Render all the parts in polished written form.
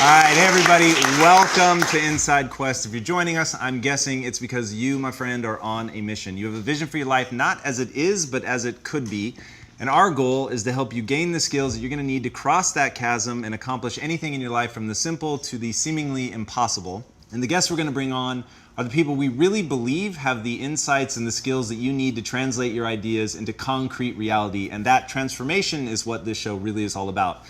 All right, hey everybody, welcome to Inside Quest. If you're joining us, I'm guessing it's because you, my friend, are on a mission. You have a vision for your life, not as it is, but as it could be. And our goal is to help you gain the skills that you're going to need to cross that chasm and accomplish anything in your life, from the simple to the seemingly impossible. And the guests we're going to bring on are the people we really believe have the insights and the skills that you need to translate your ideas into concrete reality. And that transformation is what this show really is all about.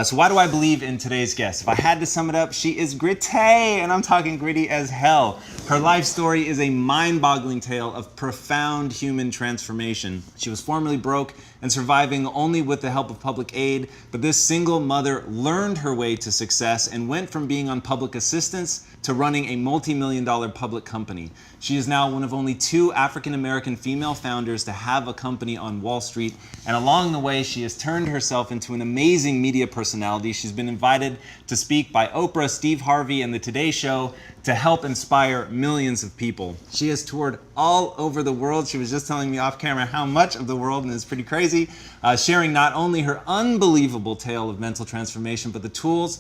So why do I believe in today's guest? If I had to sum it up, she is gritty, and I'm talking gritty as hell. Her life story is a mind-boggling tale of profound human transformation. She was formerly broke and surviving only with the help of public aid, but this single mother learned her way to success and went from being on public assistance to running a multi-million-dollar public company. She is now one of only 2 African-American female founders to have a company on Wall Street, and along the way, she has turned herself into an amazing media personality. She's been invited to speak by Oprah, Steve Harvey, and The Today Show to help inspire millions of people. She has toured all over the world. She was just telling me off camera how much of the world, and it's pretty crazy, sharing not only her unbelievable tale of mental transformation, but the tools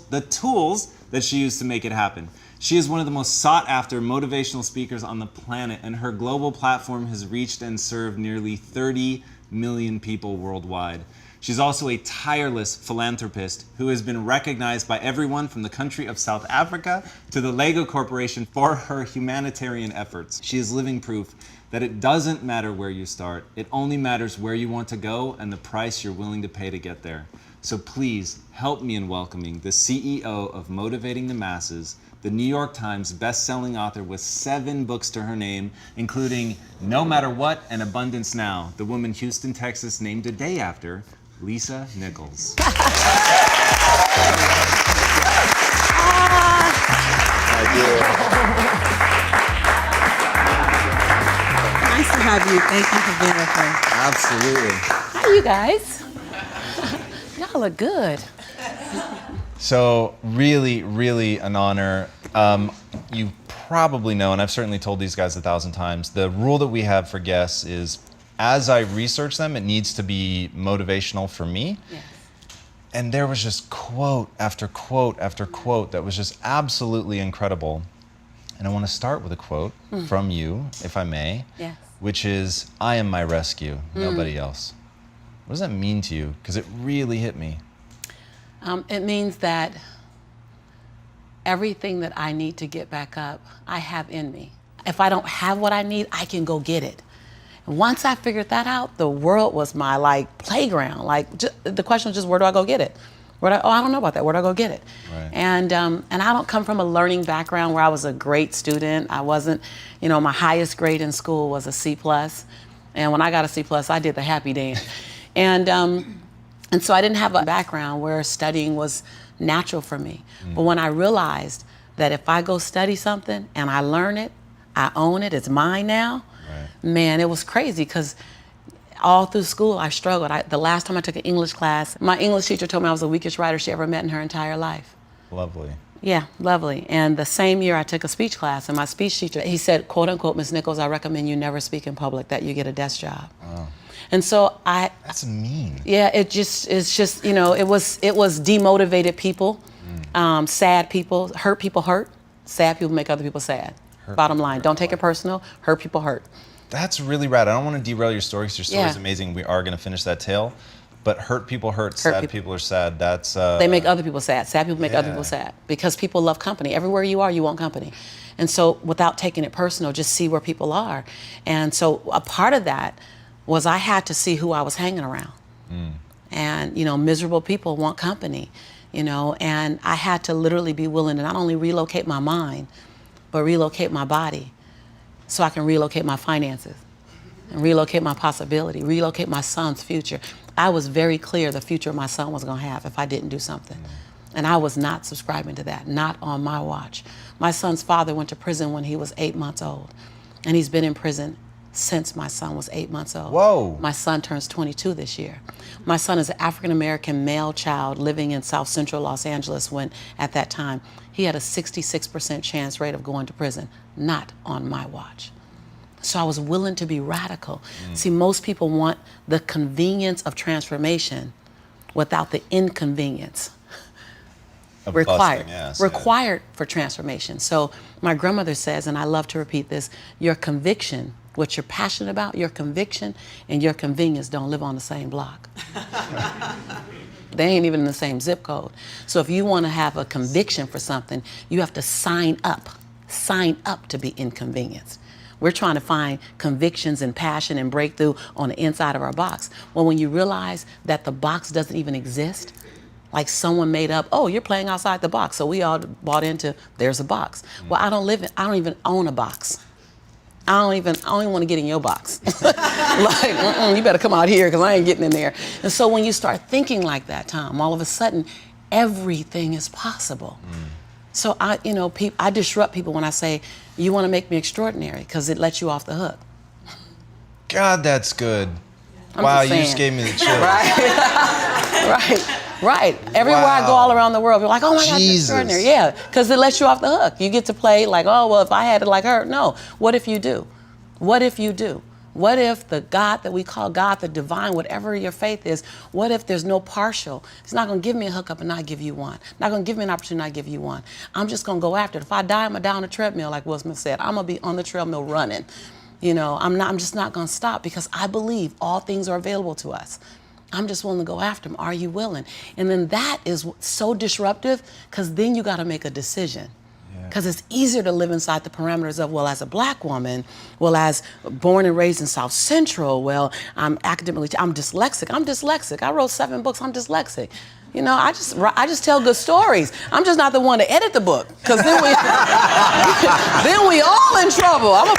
that she used to make it happen. She is one of the most sought-after motivational speakers on the planet, and her global platform has reached and served nearly 30 million people worldwide. She's also a tireless philanthropist who has been recognized by everyone from the country of South Africa to the Lego Corporation for her humanitarian efforts. She is living proof that it doesn't matter where you start, it only matters where you want to go and the price you're willing to pay to get there. So please help me in welcoming the CEO of Motivating the Masses, the New York Times best-selling author with 7 books to her name, including No Matter What and Abundance Now, the woman Houston, Texas named a day after, Lisa Nichols. Nice to have you. Thank you for being with me. Absolutely. How are you guys? Y'all look good. So really, really an honor. You probably know, and I've certainly told these guys 1,000 times, the rule that we have for guests is, as I research them, it needs to be motivational for me. Yes. And there was just quote after quote after quote that was just absolutely incredible. And I want to start with a quote from you, if I may, Yes. which is, "I am my rescue, nobody else." What does that mean to you? Because it really hit me. It means that everything that I need to get back up, I have in me. If I don't have what I need, I can go get it. And once I figured that out, the world was my playground. The question was just, where do I go get it? I don't know about that. Where do I go get it? Right. And I don't come from a learning background where I was a great student. I wasn't, my highest grade in school was a C+. And when I got a C+, I did the happy dance. And so I didn't have a background where studying was natural for me. But when I realized that if I go study something and I learn it, I own it, it's mine now, man, it was crazy, because all through school I struggled. The last time I took an English class, my English teacher told me I was the weakest writer she ever met in her entire life. Lovely. Yeah, lovely. And the same year I took a speech class, and my speech teacher, he said, quote unquote, "Ms. Nichols, I recommend you never speak in public, that you get a desk job." Oh. And so That's mean. yeah, it's just, it was demotivated people, sad people, hurt people hurt, sad people make other people sad. Bottom line, don't take it personal, hurt people hurt. That's really rad. I don't want to derail your story, because your story is amazing. We are going to finish that tale. But hurt people hurt, sad people are sad. That's they make other people sad. Sad people make other people sad, because people love company. Everywhere you are, you want company. And so without taking it personal, just see where people are. And so a part of that was I had to see who I was hanging around. And, miserable people want company, and I had to literally be willing to not only relocate my mind, but relocate my body so I can relocate my finances and relocate my possibility, relocate my son's future. I was very clear the future my son was gonna have if I didn't do something. And I was not subscribing to that, not on my watch. My son's father went to prison when he was 8 months old, and he's been in prison since my son was 8 months old. Whoa. My son turns 22 this year. My son is an African-American male child living in South Central Los Angeles when, at that time, he had a 66% chance rate of going to prison, not on my watch. So I was willing to be radical. See, most people want the convenience of transformation without the inconvenience Of required, busting ass, required for transformation. So my grandmother says, and I love to repeat this, your conviction, what you're passionate about, your conviction and your convenience don't live on the same block. They ain't even in the same zip code. So if you want to have a conviction for something, you have to sign up to be inconvenienced. We're trying to find convictions and passion and breakthrough on the inside of our box. Well, when you realize that the box doesn't even exist, like someone made up, oh, you're playing outside the box. So we all bought into, there's a box. Well, I don't even own a box. I don't even want to get in your box. Like, you better come out here because I ain't getting in there. And so when you start thinking like that, Tom, all of a sudden, everything is possible. So I disrupt people when I say, you want to make me extraordinary because it lets you off the hook. God, that's good. I'm wow, just you just saying. gave me the chills. Right. Everywhere I go all around the world, you're like, oh my God, that's Jesus. extraordinary. Yeah, because it lets you off the hook. You get to play like, oh, well, if I had it like her. No. What if you do? What if you do? What if the God that we call God, the divine, whatever your faith is, what if there's no partial? It's not going to give me a hookup and not give you one. Not going to give me an opportunity and not give you one. I'm just going to go after it. If I die, I'm going to die on a treadmill, like Will Smith said. I'm going to be on the treadmill running. I'm just not going to stop because I believe all things are available to us. I'm just willing to go after them. Are you willing? And then that is so disruptive because then you got to make a decision. Because it's easier to live inside the parameters of, well, as a black woman, well, as born and raised in South Central, well, I'm dyslexic. I wrote 7 books. I'm dyslexic. I just tell good stories. I'm just not the one to edit the book, because then we all in trouble. I'm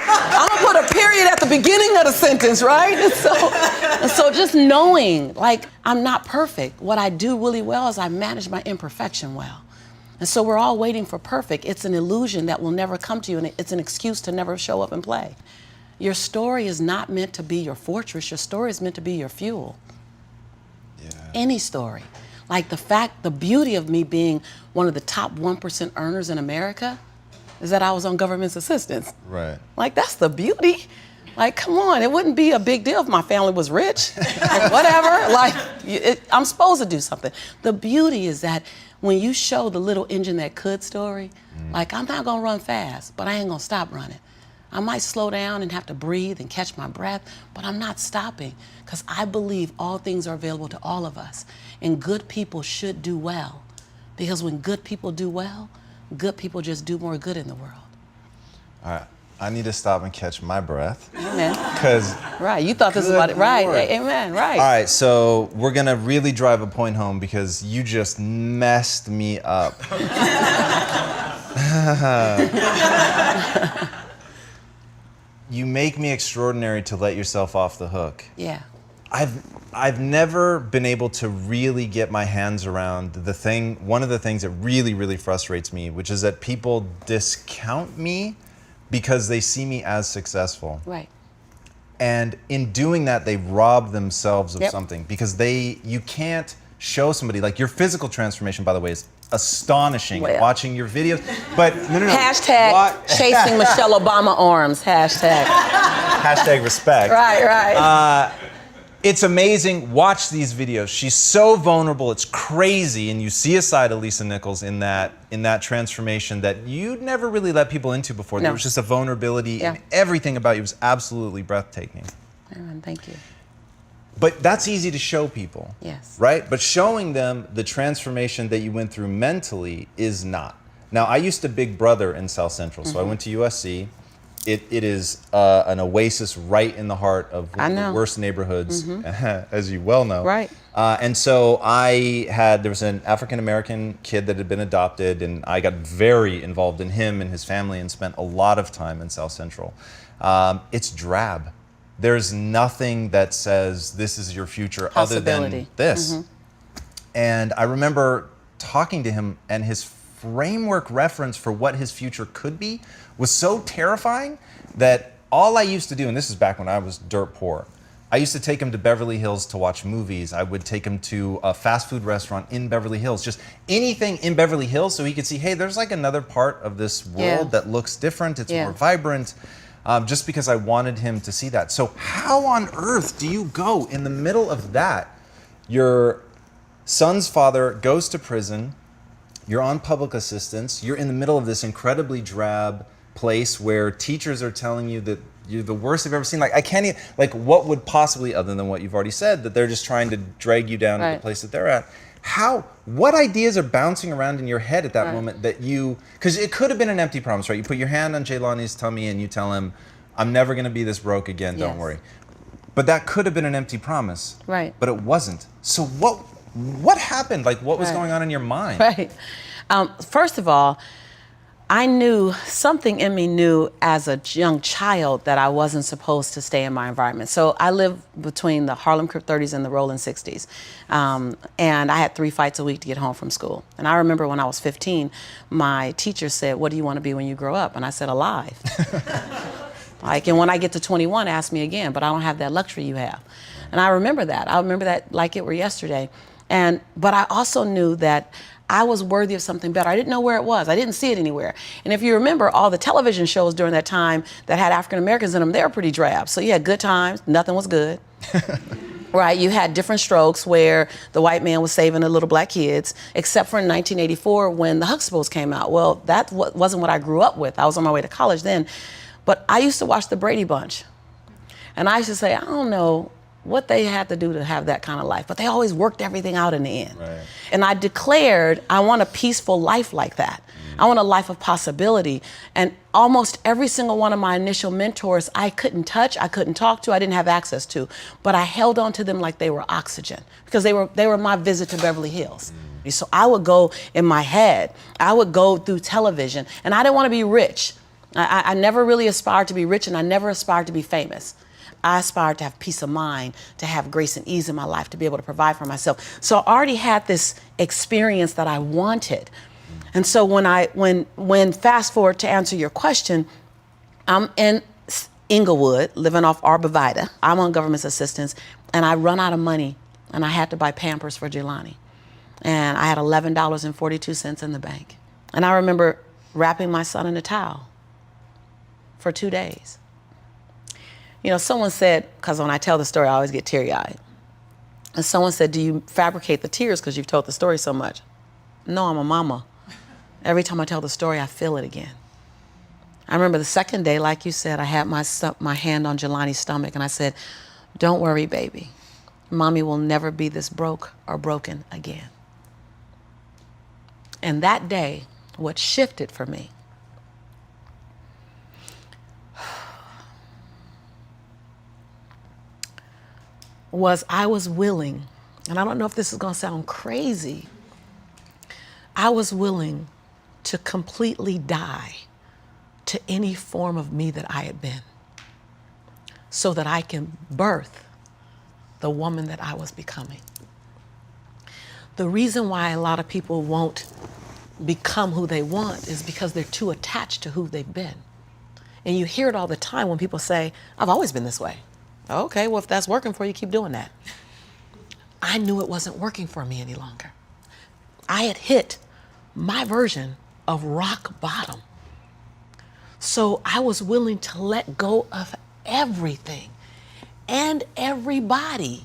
gonna put a period at the beginning of the sentence, right? And so just knowing, like, I'm not perfect. What I do really well is I manage my imperfection well. And so we're all waiting for perfect. It's an illusion that will never come to you, and it's an excuse to never show up and play. Your story is not meant to be your fortress. Your story is meant to be your fuel. Yeah. Any story. Like the beauty of me being one of the top 1% earners in America is that I was on government's assistance. Right. Like, that's the beauty. Like, come on, it wouldn't be a big deal if my family was rich. Like, whatever. Like, I'm supposed to do something. The beauty is that when you show the little engine that could story, like, I'm not gonna run fast, but I ain't gonna stop running. I might slow down and have to breathe and catch my breath, but I'm not stopping because I believe all things are available to all of us. And good people should do well, because when good people do well, good people just do more good in the world. All right. I need to stop and catch my breath. Amen. Because right, you thought this was about it. Right, amen, right. All right, so we're gonna really drive a point home because you just messed me up. You make me extraordinary to let yourself off the hook. Yeah. I've never been able to really get my hands around one of the things that really, really frustrates me, which is that people discount me because they see me as successful. Right. And in doing that, they rob themselves of Yep. something, because you can't show somebody, like, your physical transformation, by the way, is astonishing. Well. Watching your videos, but no. Hashtag chasing Michelle Obama arms, hashtag. Hashtag respect. Right. It's amazing. Watch these videos. She's so vulnerable. It's crazy. And you see a side of Lisa Nichols in that transformation that you'd never really let people into before. No. There was just a vulnerability, and everything about you was absolutely breathtaking. Thank you. But that's easy to show people. Yes. Right? But showing them the transformation that you went through mentally is not. Now, I used to Big Brother in South Central, so I went to USC. It is an oasis right in the heart of one of the worst neighborhoods, as you well know. Right. And so there was an African-American kid that had been adopted, and I got very involved in him and his family and spent a lot of time in South Central. It's drab. There's nothing that says this is your future other than this. And I remember talking to him, and his framework reference for what his future could be was so terrifying that all I used to do, and this is back when I was dirt poor, I used to take him to Beverly Hills to watch movies. I would take him to a fast food restaurant in Beverly Hills, just anything in Beverly Hills, so he could see, hey, there's like another part of this world that looks different, it's more vibrant, just because I wanted him to see that. So how on earth do you go in the middle of that? Your son's father goes to prison. you're on public assistance, you're in the middle of this incredibly drab place where teachers are telling you that you're the worst I've ever seen. Like, I can't even, like, what would possibly, other than what you've already said, that they're just trying to drag you down to the place that they're at. What ideas are bouncing around in your head at that moment that because it could have been an empty promise, right? You put your hand on Jaylani's tummy and you tell him, I'm never going to be this broke again, don't worry. But that could have been an empty promise. Right. But it wasn't. So what happened? Like, what was going on in your mind? Right. First of all, I knew, something in me knew as a young child that I wasn't supposed to stay in my environment. So I lived between the Harlem Crip 30s and the Rolling 60s. And I had 3 fights a week to get home from school. And I remember when I was 15, my teacher said, what do you want to be when you grow up? And I said, alive. And when I get to 21, ask me again, but I don't have that luxury you have. And I remember that. I remember that like it were yesterday. But I also knew that I was worthy of something better. I didn't know where it was. I didn't see it anywhere. And if you remember, all the television shows during that time that had African Americans in them, they were pretty drab. So you had Good Times, nothing was good. Right, you had Different Strokes where the white man was saving the little black kids, except for in 1984 when the Huxtables came out. Well, that wasn't what I grew up with. I was on my way to college then. But I used to watch the Brady Bunch. And I used to say, I don't know what they had to do to have that kind of life, but they always worked everything out in the end. Right. And I declared, I want a peaceful life like that. I want a life of possibility. And almost every single one of my initial mentors, I couldn't touch, I couldn't talk to, I didn't have access to, but I held on to them like they were oxygen because they were my visit to Beverly Hills. So I would go in my head, I would go through television, and I didn't want to be rich. I never really aspired to be rich, and I never aspired to be famous. I aspired to have peace of mind, to have grace and ease in my life, to be able to provide for myself. So I already had this experience that I wanted. And so when fast forward to answer your question, I'm in Inglewood, living off Arborvitae. I'm on government assistance, and I run out of money, and I had to buy Pampers for Jelani. And I had $11.42 in the bank. And I remember wrapping my son in a towel for 2 days. You know, someone said, because when I tell the story, I always get teary-eyed. And someone said, do you fabricate the tears because you've told the story so much? No, I'm a mama. Every time I tell the story, I feel it again. I remember the second day, like you said, I had my hand on Jelani's stomach, and I said, don't worry, baby. Mommy will never be this broke or broken again. And that day, what shifted for me was I was willing, and I don't know if this is going to sound crazy, I was willing to completely die to any form of me that I had been so that I can birth the woman that I was becoming. The reason why a lot of people won't become who they want is because they're too attached to who they've been. And you hear it all the time when people say, I've always been this way. Okay, well, if that's working for you, keep doing that. I knew it wasn't working for me any longer. I had hit my version of rock bottom. So I was willing to let go of everything and everybody.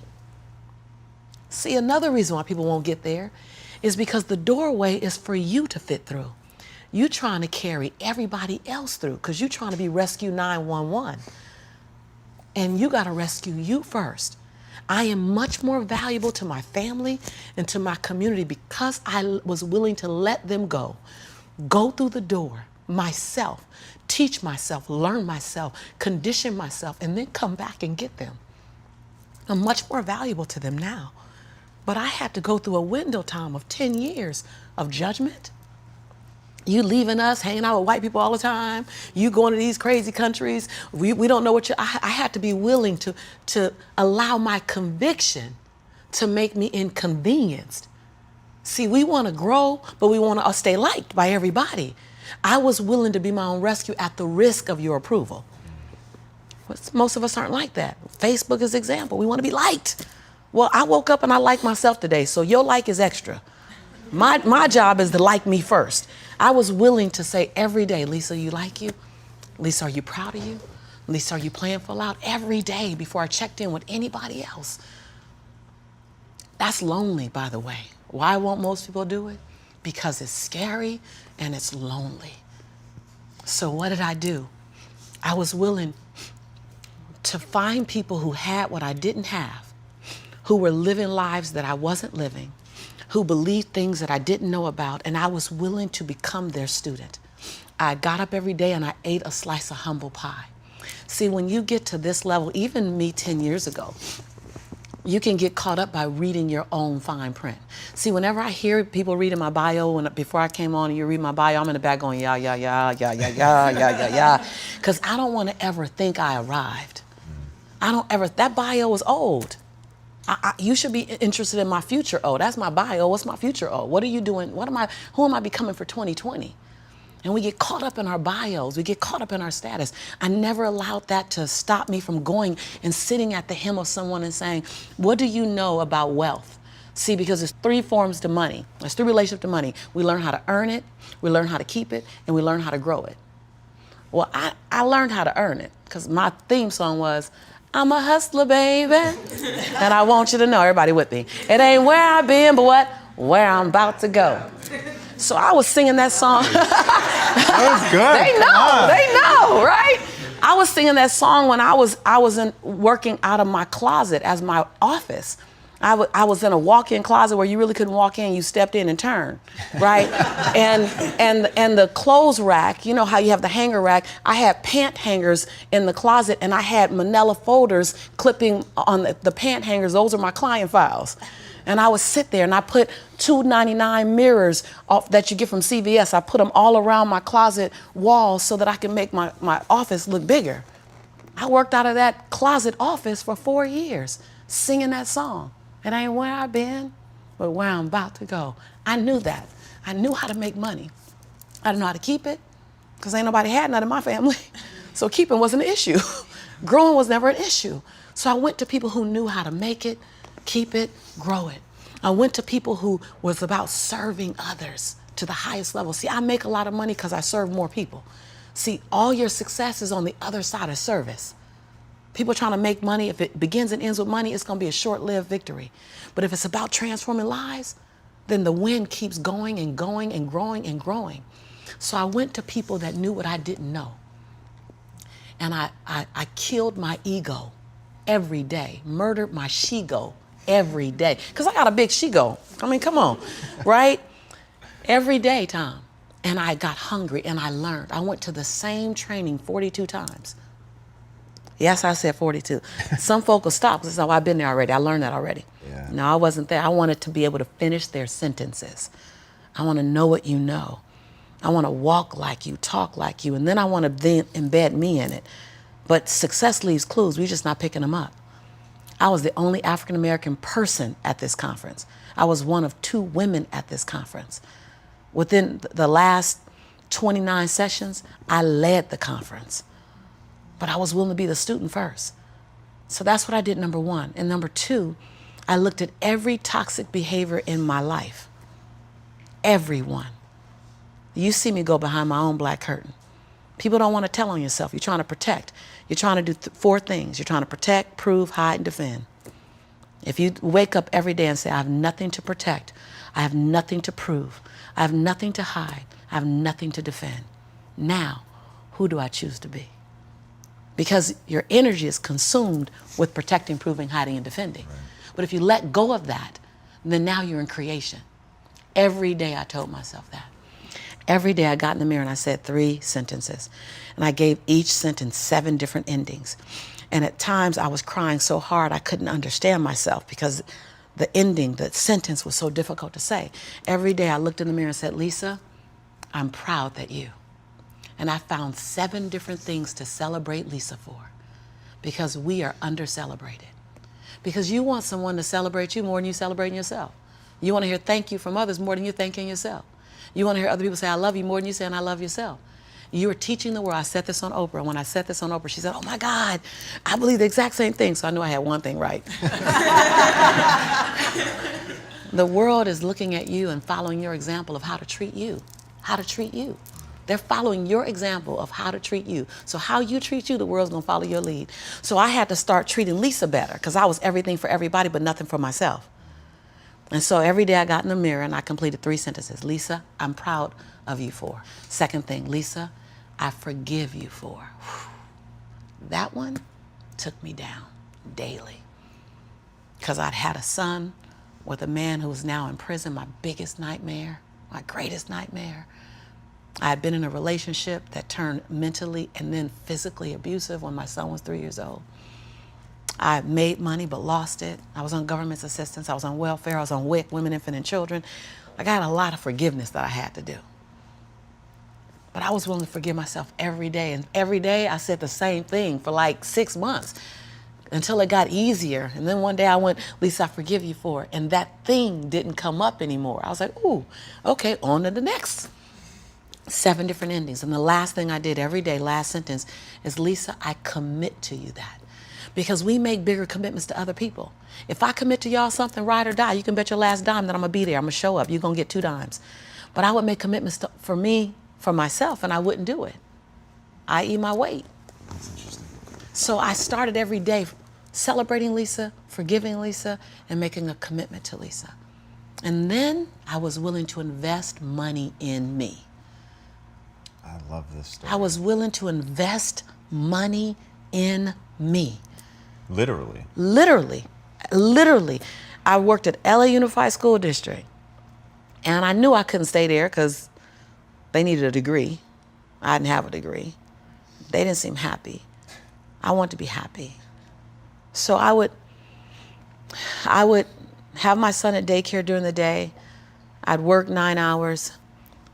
See, another reason why people won't get there is because the doorway is for you to fit through. You're trying to carry everybody else through because you're trying to be Rescue 911. And you got to rescue you first. I am much more valuable to my family and to my community because I was willing to let them go through the door myself, teach myself, learn myself, condition myself, and then come back and get them. I'm much more valuable to them now. But I had to go through a window time of 10 years of judgment. You leaving us, hanging out with white people all the time. You going to these crazy countries. We don't know what I had to be willing to allow my conviction to make me inconvenienced. See, we want to grow, but we want to stay liked by everybody. I was willing to be my own rescue at the risk of your approval. But most of us aren't like that. Facebook is an example. We want to be liked. Well, I woke up and I like myself today, so your like is extra. My job is to like me first. I was willing to say every day, Lisa, you like you? Lisa, are you proud of you? Lisa, are you playing full out? Every day before I checked in with anybody else. That's lonely, by the way. Why won't most people do it? because it's scary and it's lonely. So what did I do? I was willing to find people who had what I didn't have, who were living lives that I wasn't living, who believed things that I didn't know about, and I was willing to become their student. I got up every day and I ate a slice of humble pie. See, when you get to this level, even me 10 years ago, you can get caught up by reading your own fine print. See, whenever I hear people reading my bio, before I came on and you read my bio, I'm in the back going, yeah, yeah, yeah, yeah, yeah, yeah, yeah, yeah, yeah. Because I don't want to ever think I arrived. That bio is old. You should be interested in my future. Oh, that's my bio. What's my future? Oh, what are you doing? Who am I becoming for 2020? And we get caught up in our bios. We get caught up in our status. I never allowed that to stop me from going and sitting at the hem of someone and saying, what do you know about wealth? See, because there's 3 forms to money. There's 3 relationships to money. We learn how to earn it, we learn how to keep it, and we learn how to grow it. Well, I learned how to earn it because my theme song was, I'm a hustler, baby. And I want you to know, everybody with me, it ain't where I've been, but where I'm about to go. So I was singing that song. That was good. They know, right? I was singing that song when I was working out of my closet as my office. I was in a walk-in closet where you really couldn't walk in, you stepped in and turned, right? and the clothes rack, you know how you have the hanger rack, I had pant hangers in the closet and I had manila folders clipping on the pant hangers. Those are my client files. And I would sit there and I put $2.99 mirrors that you get from CVS. I put them all around my closet walls so that I can make my office look bigger. I worked out of that closet office for 4 years, singing that song. It ain't where I've been, but where I'm about to go. I knew that. I knew how to make money. I didn't know how to keep it because ain't nobody had none in my family. So keeping wasn't an issue. Growing was never an issue. So I went to people who knew how to make it, keep it, grow it. I went to people who was about serving others to the highest level. See, I make a lot of money because I serve more people. See, all your success is on the other side of service. People trying to make money, if it begins and ends with money, it's going to be a short-lived victory. But if it's about transforming lives, then the wind keeps going and going and growing and growing. So I went to people that knew what I didn't know. And I killed my ego every day, murdered my she-go every day. Because I got a big she-go. I mean, come on, right? Every day, Tom. And I got hungry and I learned. I went to the same training 42 times. Yes, I said 42. Some folk will stop because I've been there already. I learned that already. Yeah. No, I wasn't there. I wanted to be able to finish their sentences. I want to know what you know. I want to walk like you, talk like you, and then I want to then embed me in it. But success leaves clues. We're just not picking them up. I was the only African-American person at this conference. I was one of 2 women at this conference. Within the last 29 sessions, I led the conference. But I was willing to be the student first. So that's what I did, number 1. And number 2, I looked at every toxic behavior in my life. Everyone. You see me go behind my own black curtain. People don't want to tell on yourself. You're trying to protect. You're trying to do 4 things. You're trying to protect, prove, hide, and defend. If you wake up every day and say, I have nothing to protect, I have nothing to prove, I have nothing to hide, I have nothing to defend. Now, who do I choose to be? Because your energy is consumed with protecting, proving, hiding, and defending. Right. But if you let go of that, then now you're in creation. Every day I told myself that. Every day I got in the mirror and I said 3 sentences. And I gave each sentence 7 different endings. And at times I was crying so hard I couldn't understand myself because the ending, the sentence was so difficult to say. Every day I looked in the mirror and said, Lisa, I'm proud that you. And I found 7 different things to celebrate Lisa for because we are under-celebrated. Because you want someone to celebrate you more than you celebrating yourself. You want to hear thank you from others more than you're thanking yourself. You want to hear other people say, I love you more than you saying I love yourself. You are teaching the world. I said this on Oprah. When I said this on Oprah, she said, oh my God, I believe the exact same thing. So I knew I had one thing right. The world is looking at you and following your example of how to treat you. How to treat you. They're following your example of how to treat you. So how you treat you, the world's gonna follow your lead. So I had to start treating Lisa better because I was everything for everybody but nothing for myself. And so every day I got in the mirror and I completed 3 sentences. Lisa, I'm proud of you for. Second thing, Lisa, I forgive you for. Whew. That one took me down daily. Because I'd had a son with a man who was now in prison, my biggest nightmare, my greatest nightmare. I had been in a relationship that turned mentally and then physically abusive when my son was 3 years old. I made money but lost it. I was on government assistance. I was on welfare. I was on WIC, Women, Infant, and Children. Like I had a lot of forgiveness that I had to do. But I was willing to forgive myself every day. And every day I said the same thing for like 6 months until it got easier. And then one day I went, Lisa, I forgive you for it. And that thing didn't come up anymore. I was like, ooh, okay, on to the next. 7 different endings. And the last thing I did every day, last sentence, is Lisa, I commit to you that. Because we make bigger commitments to other people. If I commit to y'all something, ride or die, you can bet your last dime that I'm gonna be there. I'm gonna show up. You're gonna get 2 dimes. But I would make commitments for me, for myself, and I wouldn't do it. I eat my weight. That's interesting. So I started every day celebrating Lisa, forgiving Lisa, and making a commitment to Lisa. And then I was willing to invest money in me. I love this story. I was willing to invest money in me. Literally. Literally. I worked at LA Unified School District, and I knew I couldn't stay there because they needed a degree. I didn't have a degree. They didn't seem happy. I wanted to be happy. So I would have my son at daycare during the day. I'd work 9 hours.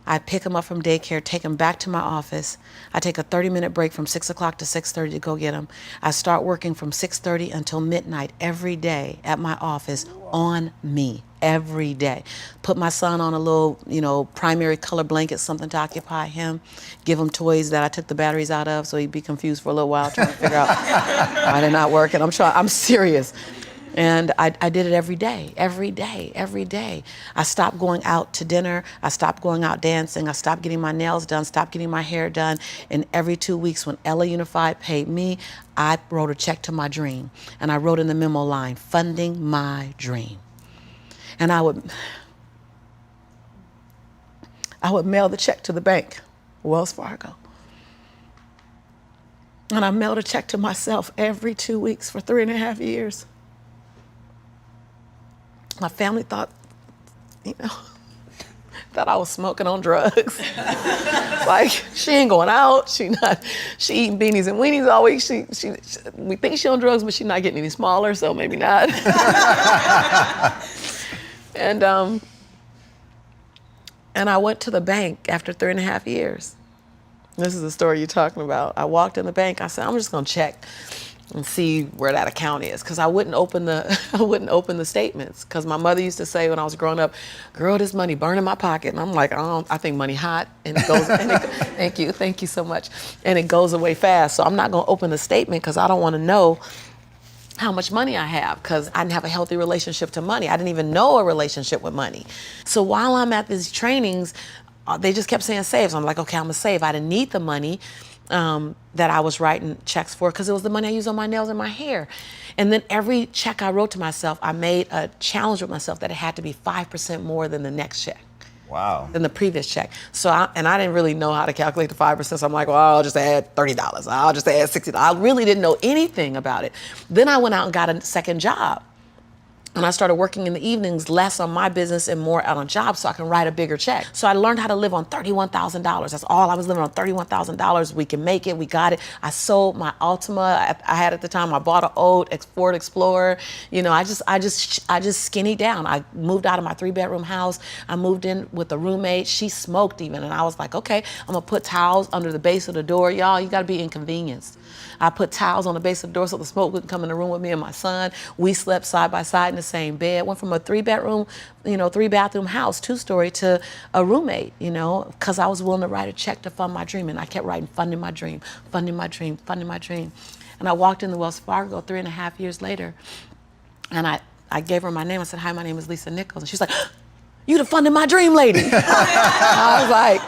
I'd pick him up from daycare, take him back to my office. I'd take a 30-minute break from 6 o'clock to 6:30 to go get him. I start working from 6:30 until midnight every day at my office on me, every day. Put my son on a little, primary color blanket, something to occupy him. Give him toys that I took the batteries out of so he'd be confused for a little while trying to figure out why they're not working. I'm serious. And I did it every day. I stopped going out to dinner. I stopped going out dancing. I stopped getting my nails done, stopped getting my hair done. And every 2 weeks when LA Unified paid me, I wrote a check to my dream. And I wrote in the memo line, funding my dream. And I would mail the check to the bank, Wells Fargo. And I mailed a check to myself every 2 weeks for 3.5 years. My family thought, that I was smoking on drugs. Like, she ain't going out. She eating beanies and weenies all week. We think she on drugs, but she's not getting any smaller, so maybe not. And I went to the bank after 3.5 years. This is the story you're talking about. I walked in the bank. I said, I'm just gonna check and see where that account is, because I wouldn't open the statements, because my mother used to say when I was growing up, girl, this money burn in my pocket. And I'm like, I think money hot, and it goes, thank you so much. And it goes away fast. So I'm not gonna open the statement because I don't wanna know how much money I have, because I didn't have a healthy relationship to money. I didn't even know a relationship with money. So while I'm at these trainings, they just kept saying save. So I'm like, okay, I'm gonna save. I didn't need the money that I was writing checks for, because it was the money I used on my nails and my hair. And then every check I wrote to myself, I made a challenge with myself that it had to be 5% more than the next check. Wow. Than the previous check. So I didn't really know how to calculate the 5%. So I'm like, well, I'll just add $30. I'll just add $60. I really didn't know anything about it. Then I went out and got a second job. And I started working in the evenings, less on my business and more out on jobs, so I can write a bigger check. So I learned how to live on $31,000. That's all I was living on, $31,000. We can make it, we got it. I sold my Altima I had at the time. I bought an old Ford Explorer. I just skinnied down. I moved out of my 3-bedroom house. I moved in with a roommate. She smoked even. And I was like, okay, I'm gonna put towels under the base of the door. Y'all, you gotta be inconvenienced. I put towels on the base of the door so the smoke wouldn't come in the room with me and my son. We slept side by side in the same bed. Went from a 3-bedroom, 3-bathroom house, 2-story, to a roommate, because I was willing to write a check to fund my dream. And I kept writing, funding my dream, funding my dream, funding my dream. And I walked into Wells Fargo 3.5 years later, and I gave her my name. I said, hi, my name is Lisa Nichols. And she's like, you the funding my dream lady. I was like,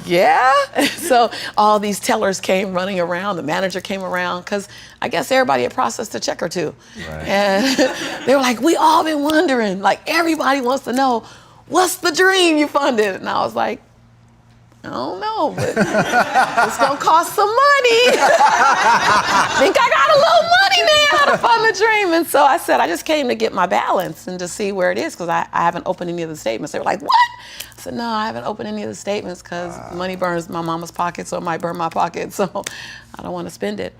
yeah. So all these tellers came running around. The manager came around because I guess everybody had processed a check or two. Right. And they were like, we all been wondering, like everybody wants to know, what's the dream you funded? And I was like, I don't know, but it's gonna cost some money. Think I got a little money now to fund the dream. And so I said, I just came to get my balance and to see where it is because I haven't opened any of the statements. They were like, what? I said, no, I haven't opened any of the statements because money burns my mama's pocket, so it might burn my pocket, so I don't want to spend it.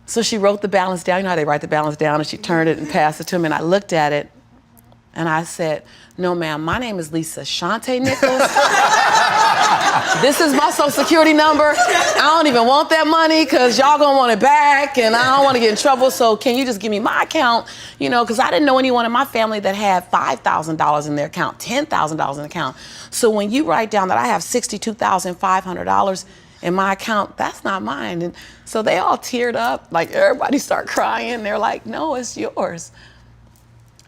So she wrote the balance down. You know how they write the balance down, and she turned it and passed it to me, and I looked at it, and I said, no, ma'am, my name is Lisa Nichols. This is my social security number. I don't even want that money because y'all gonna want it back and I don't want to get in trouble. So can you just give me my account? You know, because I didn't know anyone in my family that had $5,000 in their account, $10,000 in the account. So when you write down that I have $62,500 in my account, that's not mine. And so they all teared up, like everybody started crying. They're like, no, it's yours.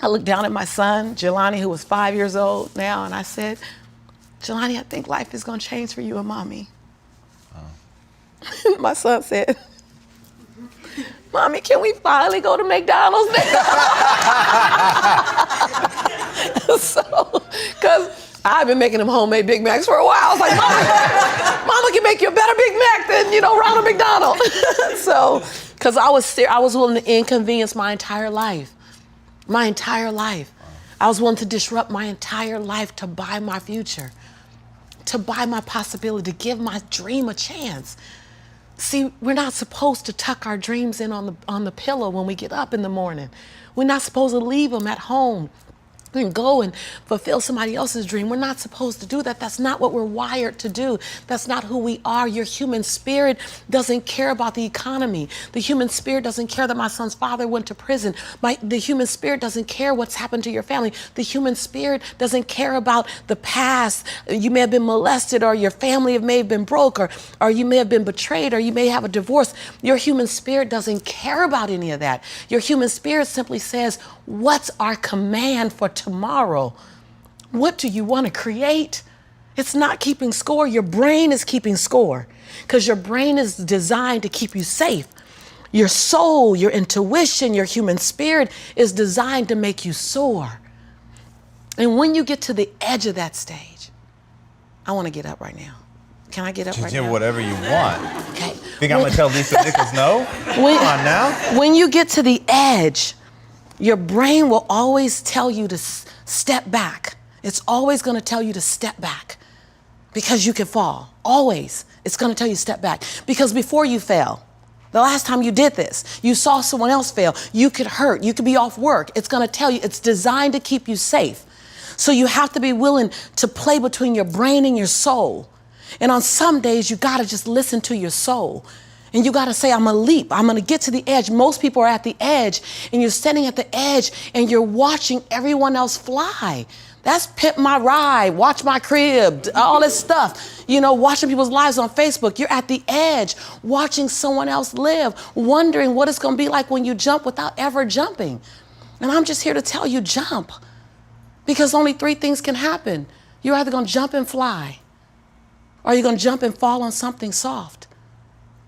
I looked down at my son, Jelani, who was 5 years old now, and I said, Jelani, I think life is gonna change for you and mommy. Oh. My son said, Mommy, can we finally go to McDonald's now? So, because I've been making them homemade Big Macs for a while. I was like, Mama can make you a better Big Mac than, Ronald McDonald. So, because I was willing to inconvenience my entire life. My entire life. I was willing to disrupt my entire life to buy my future, to buy my possibility, to give my dream a chance. See, we're not supposed to tuck our dreams in on the pillow when we get up in the morning. We're not supposed to leave them at home and go and fulfill somebody else's dream. We're not supposed to do that. That's not what we're wired to do. That's not who we are. Your human spirit doesn't care about the economy. The human spirit doesn't care that my son's father went to prison. The human spirit doesn't care what's happened to your family. The human spirit doesn't care about the past. You may have been molested, or your family may have been broke, or you may have been betrayed, or you may have a divorce. Your human spirit doesn't care about any of that. Your human spirit simply says, what's our command for tomorrow? What do you want to create? It's not keeping score. Your brain is keeping score because your brain is designed to keep you safe. Your soul, your intuition, your human spirit is designed to make you soar. And when you get to the edge of that stage, I want to get up right now. Can I get up right now? Whatever you want. Okay. Think I'm going to tell Lisa Nichols no? Come on now. When you get to the edge, your brain will always tell you to step back. It's always going to tell you to step back because you can fall. Always. It's going to tell you to step back because before you fell, the last time you did this, you saw someone else fail. You could hurt. You could be off work. It's going to tell you. It's designed to keep you safe. So you have to be willing to play between your brain and your soul. And on some days, you got to just listen to your soul. And you got to say, I'm going to leap. I'm going to get to the edge. Most people are at the edge, and you're standing at the edge, and you're watching everyone else fly. That's Pimp My Ride, Watch My Crib, all this stuff. Watching people's lives on Facebook. You're at the edge, watching someone else live, wondering what it's going to be like when you jump without ever jumping. And I'm just here to tell you, jump. Because only three things can happen. You're either going to jump and fly, or you're going to jump and fall on something soft.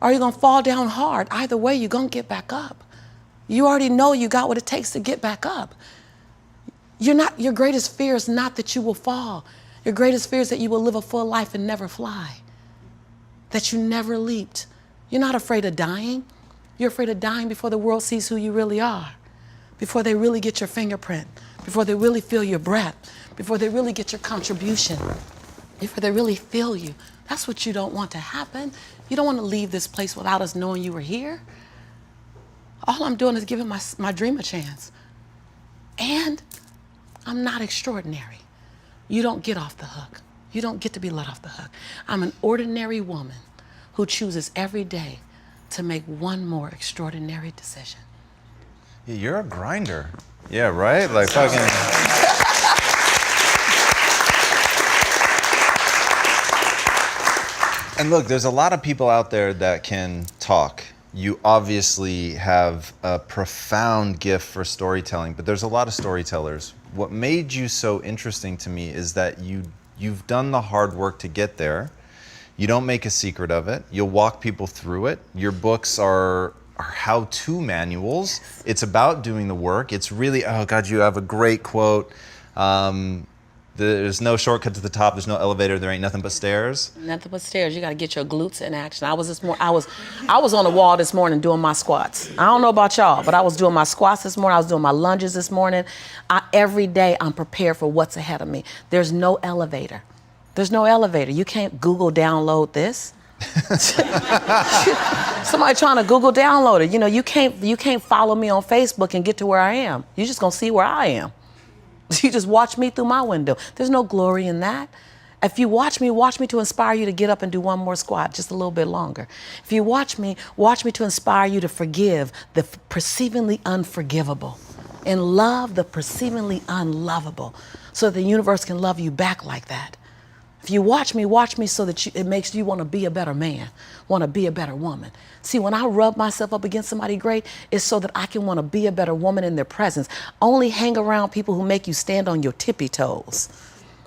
Or you're going to fall down hard. Either way, you're going to get back up. You already know you got what it takes to get back up. Your greatest fear is not that you will fall. Your greatest fear is that you will live a full life and never fly. That you never leaped. You're not afraid of dying. You're afraid of dying before the world sees who you really are. Before they really get your fingerprint. Before they really feel your breath. Before they really get your contribution. Before they really feel you. That's what you don't want to happen. You don't want to leave this place without us knowing you were here. All I'm doing is giving my dream a chance. And I'm not extraordinary. You don't get off the hook. You don't get to be let off the hook. I'm an ordinary woman who chooses every day to make one more extraordinary decision. Yeah, you're a grinder. Yeah, right? Like fucking... And look, there's a lot of people out there that can talk. You obviously have a profound gift for storytelling, but there's a lot of storytellers. What made you so interesting to me is that you've done the hard work to get there, You don't make a secret of it. You'll walk people through it. Your books are how-to manuals. It's about doing the work. It's really, oh God, you have a great quote. There's no shortcut to the top. There's no elevator. There ain't nothing but stairs. Nothing but stairs. You got to get your glutes in action. I was on the wall this morning doing my squats. I don't know about y'all, but I was doing my squats this morning. I was doing my lunges this morning. Every day I'm prepared for what's ahead of me. There's no elevator. There's no elevator. You can't Google download this. Somebody trying to Google download it. You know, you can't follow me on Facebook and get to where I am. You're just gonna see where I am. You just watch me through my window. There's no glory in that. If you watch me to inspire you to get up and do one more squat just a little bit longer. If you watch me to inspire you to forgive the perceivingly unforgivable and love the perceivingly unlovable so that the universe can love you back like that. If you watch me so that it makes you want to be a better man, want to be a better woman. See, when I rub myself up against somebody great, it's so that I can want to be a better woman in their presence. Only hang around people who make you stand on your tippy toes.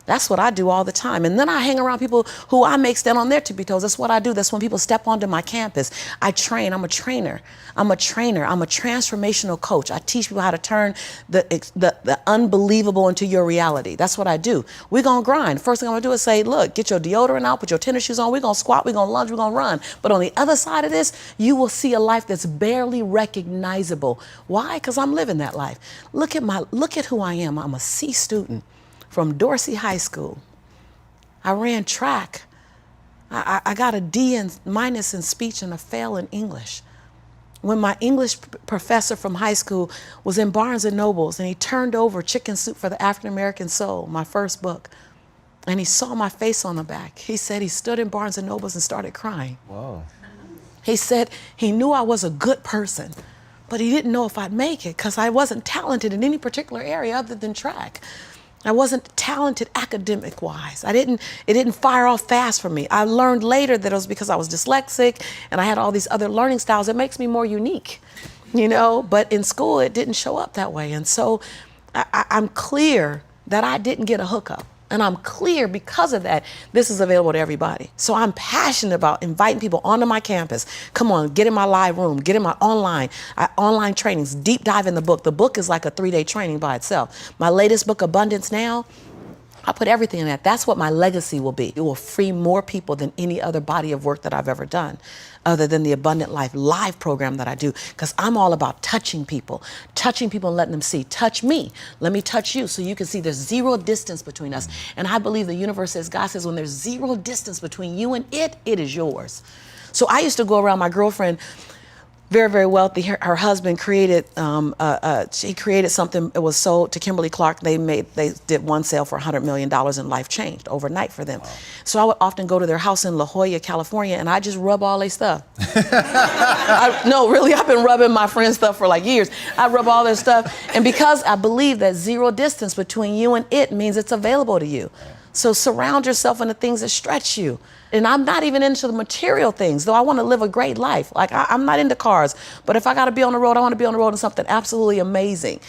That's what I do all the time. And then I hang around people who I make stand on their tippy toes. That's what I do. That's when people step onto my campus. I train. I'm a trainer. I'm a transformational coach. I teach people how to turn the unbelievable into your reality. That's what I do. We're going to grind. First thing I'm going to do is say, look, get your deodorant out, put your tennis shoes on. We're going to squat, we're going to lunge, we're going to run. But on the other side of this, you will see a life that's barely recognizable. Why? Because I'm living that life. Look at who I am. I'm a C student from Dorsey High School. I ran track. I got a D in minus in speech and a fail in English. When my English professor from high school was in Barnes and Nobles and he turned over Chicken Soup for the African American Soul, my first book, and he saw my face on the back, he said he stood in Barnes and Nobles and started crying. Whoa. He said he knew I was a good person, but he didn't know if I'd make it because I wasn't talented in any particular area other than track. I wasn't talented academic-wise. It didn't fire off fast for me. I learned later that it was because I was dyslexic and I had all these other learning styles. It makes me more unique, you know, but in school it didn't show up that way. And so I'm clear that I didn't get a hookup. And I'm clear because of that, this is available to everybody. So I'm passionate about inviting people onto my campus. Come on, get in my live room, get in my online trainings, deep dive in the book. The book is like a 3-day training by itself. My latest book, Abundance Now, I put everything in that. That's what my legacy will be. It will free more people than any other body of work that I've ever done, other than the Abundant Life live program that I do, because I'm all about touching people and letting them see, touch me, let me touch you, so you can see there's zero distance between us. And I believe the universe says, God says, when there's zero distance between you and it is yours. So I used to go around my girlfriend, very, very wealthy. Her husband created, she created something. It was sold to Kimberly Clark. They did one sale for $100 million and life changed overnight for them. Wow. So I would often go to their house in La Jolla, California, and I just rub all their stuff. No, really, I've been rubbing my friend's stuff for like years. I rub all their stuff. And because I believe that zero distance between you and it means it's available to you. So surround yourself in the things that stretch you. And I'm not even into the material things, though I want to live a great life. Like, I'm not into cars, but if I got to be on the road, I want to be on the road in something absolutely amazing.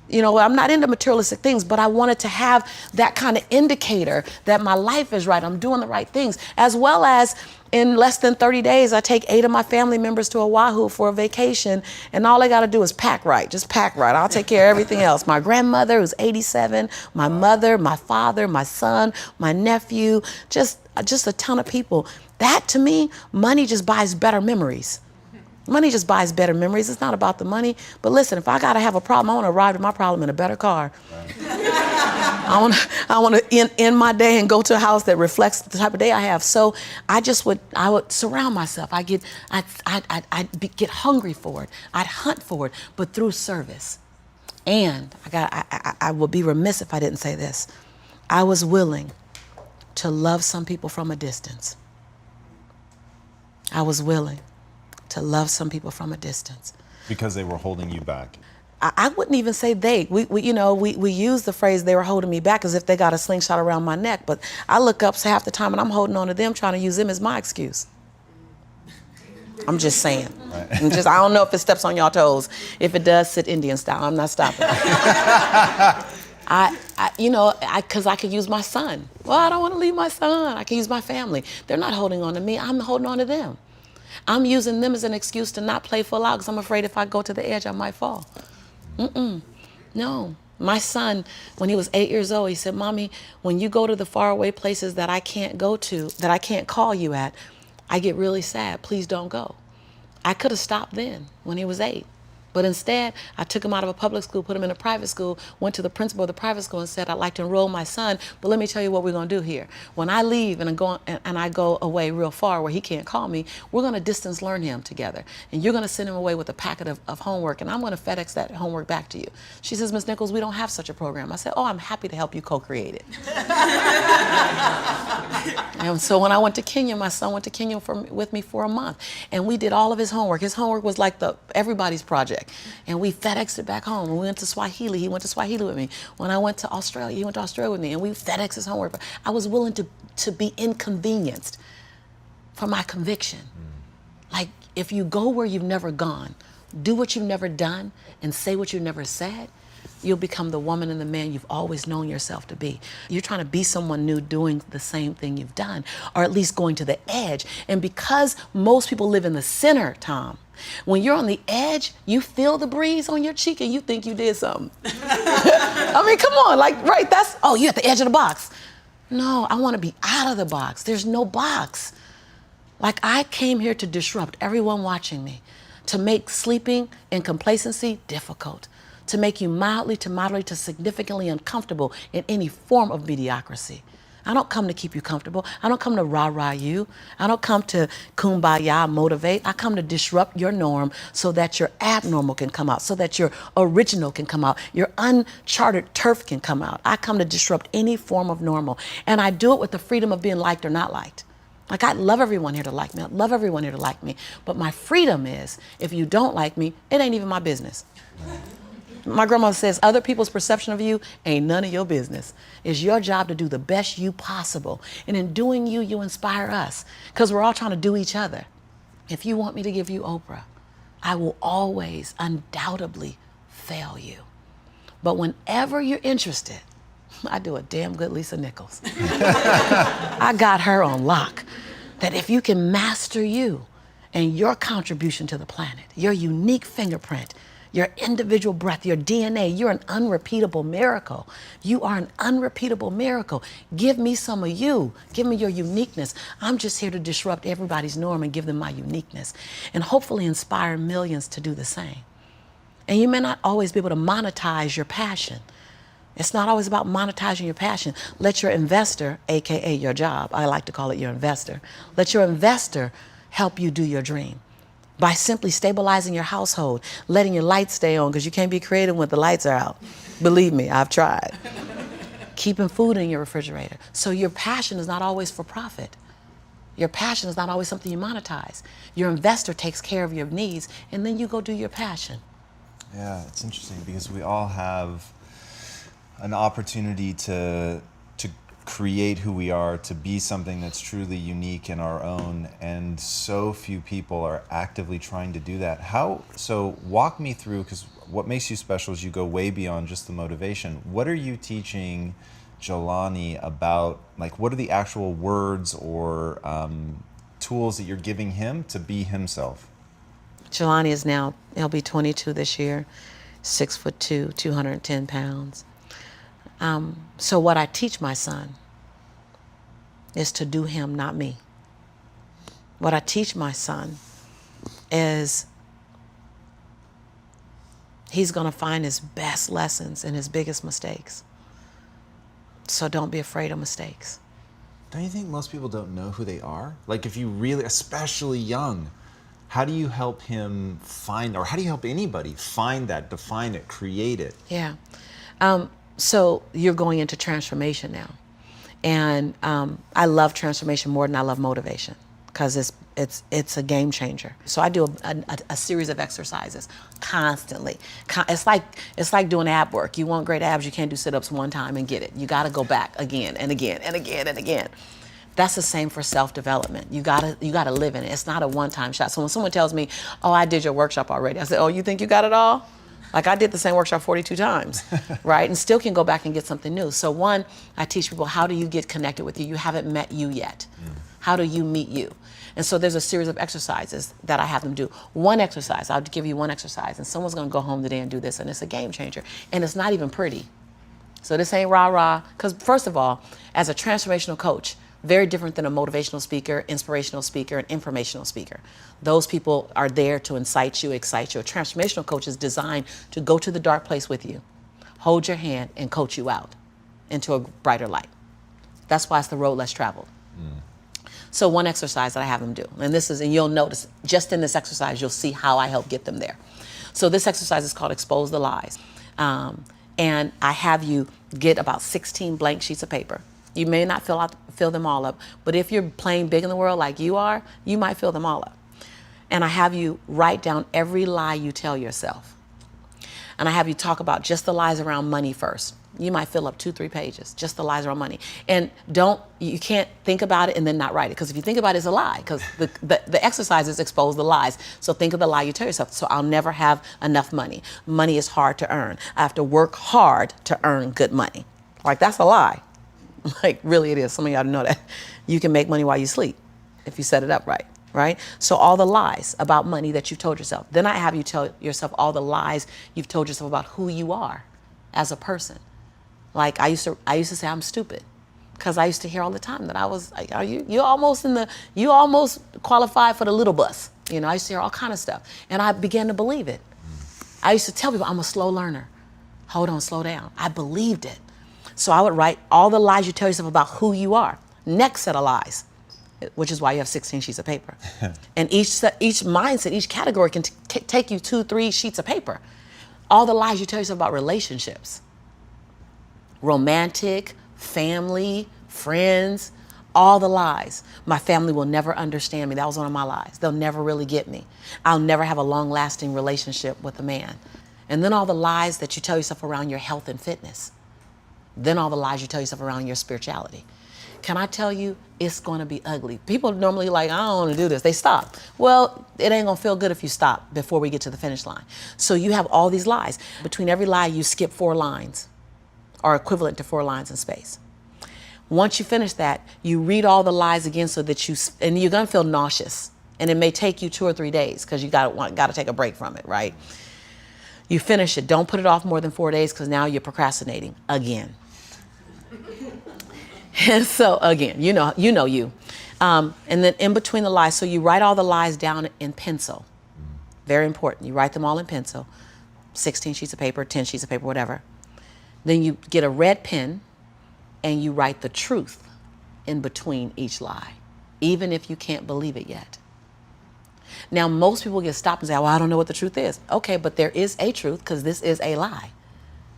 You know, I'm not into materialistic things, but I wanted to have that kind of indicator that my life is right, I'm doing the right things, as well as in less than 30 days, I take 8 of my family members to Oahu for a vacation, and all they got to do is pack right, just pack right. I'll take care of everything else. My grandmother, who's 87, my mother, my father, my son, my nephew, just a ton of people. That, to me, money just buys better memories. Money just buys better memories. It's not about the money. But listen, if I got to have a problem, I want to arrive at my problem in a better car. Right. I want to end my day and go to a house that reflects the type of day I have. So I would surround myself. I'd get hungry for it. I'd hunt for it, but through service. And I would be remiss if I didn't say this. I was willing to love some people from a distance. I was willing to love some people from a distance. Because they were holding you back. I wouldn't even say they. We use the phrase they were holding me back as if they got a slingshot around my neck. But I look up half the time and I'm holding on to them, trying to use them as my excuse. I'm just saying. Right. I don't know if it steps on y'all toes. If it does, sit Indian style. I'm not stopping. I because I could use my son. Well, I don't want to leave my son. I can use my family. They're not holding on to me. I'm holding on to them. I'm using them as an excuse to not play full out because I'm afraid if I go to the edge, I might fall. No. My son, when he was 8 years old, he said, Mommy, when you go to the faraway places that I can't go to, that I can't call you at, I get really sad. Please don't go. I could have stopped then when he was 8. But instead, I took him out of a public school, put him in a private school, went to the principal of the private school and said, I'd like to enroll my son, but let me tell you what we're going to do here. When I leave and I go away real far where he can't call me, we're going to distance learn him together. And you're going to send him away with a packet of homework, and I'm going to FedEx that homework back to you. She says, Ms. Nichols, we don't have such a program. I said, oh, I'm happy to help you co-create it. And so when I went to Kenya, my son went to Kenya with me for a month. And we did all of his homework. His homework was like everybody's project. And we FedExed it back home. We went to Swahili. He went to Swahili with me. When I went to Australia, he went to Australia with me. And we FedExed his homework. I was willing to be inconvenienced for my conviction. Like, if you go where you've never gone, do what you've never done, and say what you've never said, you'll become the woman and the man you've always known yourself to be. You're trying to be someone new doing the same thing you've done, or at least going to the edge. And because most people live in the center, Tom, when you're on the edge, you feel the breeze on your cheek and you think you did something. I mean, come on, you're at the edge of the box. No, I want to be out of the box. There's no box. Like, I came here to disrupt everyone watching me, to make sleeping and complacency difficult, to make you mildly to moderately to significantly uncomfortable in any form of mediocrity. I don't come to keep you comfortable. I don't come to rah-rah you. I don't come to kumbaya motivate. I come to disrupt your norm so that your abnormal can come out, so that your original can come out, your uncharted turf can come out. I come to disrupt any form of normal. And I do it with the freedom of being liked or not liked. Like, I love everyone here to like me. I love everyone here to like me. But my freedom is, if you don't like me, it ain't even my business. My grandmother says, other people's perception of you ain't none of your business. It's your job to do the best you possible. And in doing you, you inspire us, because we're all trying to do each other. If you want me to give you Oprah, I will always undoubtedly fail you. But whenever you're interested, I do a damn good Lisa Nichols. I got her on lock. That if you can master you and your contribution to the planet, your unique fingerprint, your individual breath, your DNA, you're an unrepeatable miracle. You are an unrepeatable miracle. Give me some of you. Give me your uniqueness. I'm just here to disrupt everybody's norm and give them my uniqueness, and hopefully inspire millions to do the same. And you may not always be able to monetize your passion. It's not always about monetizing your passion. Let your investor, AKA your job, I like to call it your investor, let your investor help you do your dream. By simply stabilizing your household, letting your lights stay on, because you can't be creative when the lights are out. Believe me, I've tried. Keeping food in your refrigerator. So your passion is not always for profit. Your passion is not always something you monetize. Your investor takes care of your needs, and then you go do your passion. Yeah, it's interesting because we all have an opportunity to create who we are, to be something that's truly unique in our own, and so few people are actively trying to do that. So walk me through, because what makes you special is you go way beyond just the motivation. What are you teaching Jelani about, like, what are the actual words or tools that you're giving him to be himself? Jelani is now, he'll be 22 this year, 6'2", 210 pounds. So what I teach my son is to do him, not me. What I teach my son is he's going to find his best lessons in his biggest mistakes. So don't be afraid of mistakes. Don't you think most people don't know who they are? Like, if you really, especially young, how do you help him find, or how do you help anybody find that, define it, create it? Yeah. So you're going into transformation now. And I love transformation more than I love motivation, because it's a game changer. So I do a series of exercises constantly. It's like doing ab work. You want great abs, you can't do sit-ups one time and get it. You got to go back again and again and again and again. That's the same for self-development. You gotta live in it. It's not a one-time shot. So when someone tells me, "Oh, I did your workshop already," I say, "Oh, you think you got it all?" Like I did the same workshop 42 times, right? And still can go back and get something new. So one, I teach people, how do you get connected with you? You haven't met you yet. How do you meet you? And so there's a series of exercises that I have them do. One exercise, I'll give you one exercise, and someone's gonna go home today and do this, and it's a game changer. And it's not even pretty. So this ain't rah-rah, because first of all, as a transformational coach, very different than a motivational speaker, inspirational speaker, and informational speaker. Those people are there to incite you, excite you. A transformational coach is designed to go to the dark place with you, hold your hand, and coach you out into a brighter light. That's why it's the road less traveled. So one exercise that I have them do, and you'll notice just in this exercise, you'll see how I help get them there. So this exercise is called Expose the Lies. And I have you get about 16 blank sheets of paper. You may not fill them all up, but if you're playing big in the world like you are, you might fill them all up. And I have you write down every lie you tell yourself. And I have you talk about just the lies around money first. You might fill up 2-3 pages, just the lies around money. And you can't think about it and then not write it, because if you think about it, it's a lie, because the exercises expose the lies. So think of the lie you tell yourself. So I'll never have enough money. Money is hard to earn. I have to work hard to earn good money. Like, that's a lie. Like, really it is. Some of y'all know that. You can make money while you sleep if you set it up right, right? So all the lies about money that you've told yourself. Then I have you tell yourself all the lies you've told yourself about who you are as a person. Like, I used to say I'm stupid, because I used to hear all the time that I was, you almost qualified for the little bus. You know, I used to hear all kind of stuff, and I began to believe it. I used to tell people I'm a slow learner. Hold on, slow down. I believed it. So I would write all the lies you tell yourself about who you are. Next set of lies, which is why you have 16 sheets of paper. And each mindset, each category can take you 2-3 sheets of paper. All the lies you tell yourself about relationships. Romantic, family, friends, all the lies. My family will never understand me. That was one of my lies. They'll never really get me. I'll never have a long-lasting relationship with a man. And then all the lies that you tell yourself around your health and fitness. Then all the lies you tell yourself around your spirituality. Can I tell you, it's going to be ugly. People normally like, I don't want to do this. They stop. Well, it ain't going to feel good if you stop before we get to the finish line. So you have all these lies. Between every lie, you skip 4 lines, or equivalent to 4 lines in space. Once you finish that, you read all the lies again so that and you're going to feel nauseous. And it may take you 2 or 3 days, because you got to take a break from it, right? You finish it. Don't put it off more than 4 days, because now you're procrastinating again. And so again, you know you. And then in between the lies, so you write all the lies down in pencil. Very important. You write them all in pencil. 16 sheets of paper, 10 sheets of paper, whatever. Then you get a red pen and you write the truth in between each lie, even if you can't believe it yet. Now, most people get stopped and say, well, I don't know what the truth is. Okay, but there is a truth, because this is a lie.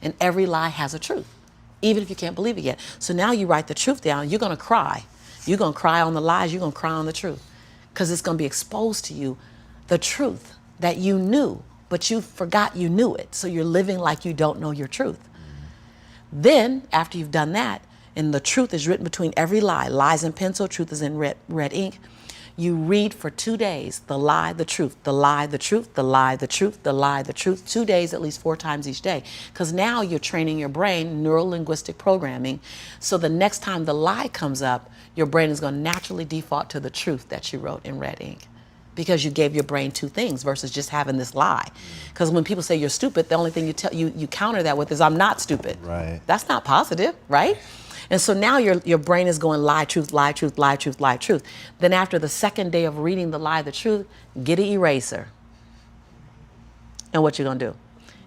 And every lie has a truth, even if you can't believe it yet. So now you write the truth down. You're going to cry. You're going to cry on the lies. You're going to cry on the truth, because it's going to be exposed to you, the truth that you knew, but you forgot you knew it. So you're living like you don't know your truth. Then, after you've done that, and the truth is written between every lie, lies in pencil, truth is in red ink, you read for 2 days, the lie, the truth, the lie, the truth, the lie, the truth, the lie, the truth, 2 days, at least 4 times each day. Because now you're training your brain, neuro-linguistic programming, so the next time the lie comes up, your brain is going to naturally default to the truth that you wrote in red ink, because you gave your brain 2 things versus just having this lie. Because when people say you're stupid, the only thing you counter that with is, I'm not stupid. Right. That's not positive, right? And so now your brain is going lie, truth, lie, truth, lie, truth, lie, truth. Then after the second day of reading the lie, the truth, get an eraser. And what you're going to do?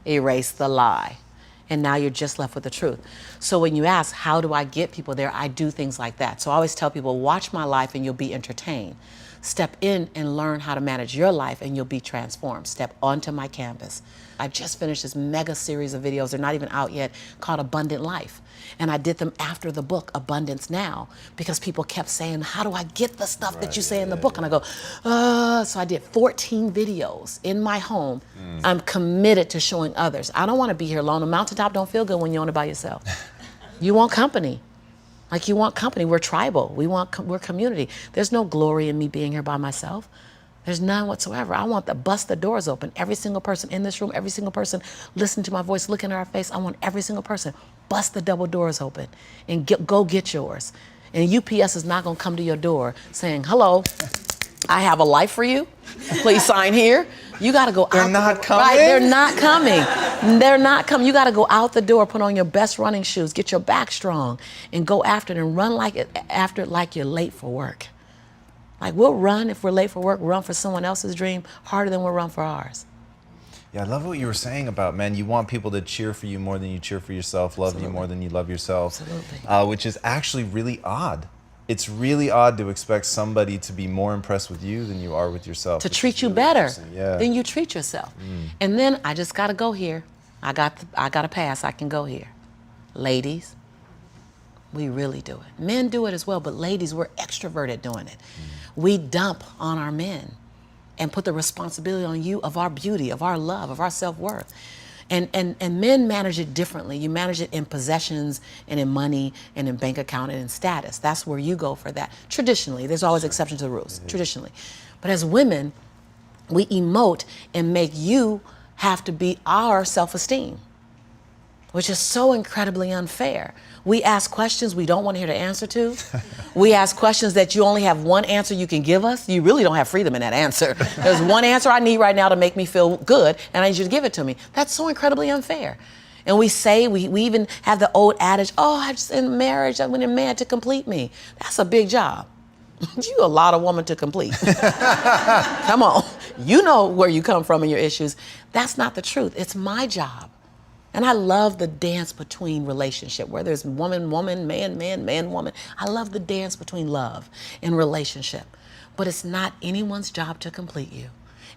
Erase the lie. And now you're just left with the truth. So when you ask, how do I get people there? I do things like that. So I always tell people, watch my life and you'll be entertained. Step in and learn how to manage your life and you'll be transformed. Step onto my canvas. I just finished this mega series of videos, they're not even out yet, called Abundant Life. And I did them after the book, Abundance Now, because people kept saying, how do I get the stuff that you say in the book? And I go, so I did 14 videos in my home. I'm committed to showing others. I don't want to be here alone. A mountaintop don't feel good when you own it by yourself. You want company. You want company. We're tribal. We're community. There's no glory in me being here by myself. There's none whatsoever. I want to bust the doors open. Every single person in this room, every single person listening to my voice, looking at our face, I want every single person bust the double doors open and go get yours. And UPS is not going to come to your door saying, hello, I have a life for you. Please sign here. You got to go out. They're not coming? Right, they're not coming. They're not coming. You got to go out the door, put on your best running shoes, get your back strong, and go after it and run after it like you're late for work. Like, we'll run if we're late for work, run for someone else's dream harder than we'll run for ours. Yeah, I love what you were saying about, man, you want people to cheer for you more than you cheer for yourself, love you more than you love yourself. Absolutely. Which is actually really odd. It's really odd to expect somebody to be more impressed with you than you are with yourself. To treat you really better yeah. than you treat yourself. And then I just got to go here. I got a pass. I can go here. Ladies, we really do it. Men do it as well, but ladies, we're extroverted doing it. We dump on our men and put the responsibility on you of our beauty, of our love, of our self-worth. And men manage it differently. You manage it in possessions and in money and in bank account and in status. That's where you go for that. Traditionally, there's always exceptions to the rules, traditionally. But as women, we emote and make you have to be our self-esteem, which is so incredibly unfair. We ask questions we don't want to hear the answer to. We ask questions that you only have one answer you can give us. You really don't have freedom in that answer. There's one answer I need right now to make me feel good, and I need you to give it to me. That's so incredibly unfair. And we say, we even have the old adage, oh, I'm just in marriage, I want a man to complete me. That's a big job. You a lot of woman to complete. Come on. You know where you come from and your issues. That's not the truth. It's my job. And I love the dance between relationship, where there's woman, woman, man, man, man, woman. I love the dance between love and relationship. But it's not anyone's job to complete you.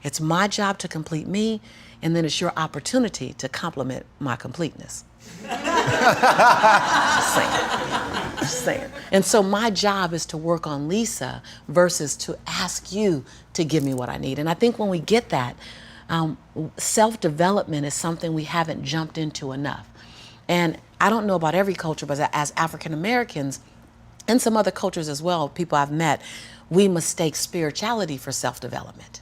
It's my job to complete me, and then it's your opportunity to compliment my completeness. Just saying. Just saying. And so my job is to work on Lisa versus to ask you to give me what I need. And I think when we get that, self-development is something we haven't jumped into enough. And I don't know about every culture, but as African Americans and some other cultures as well, people I've met, we mistake spirituality for self-development.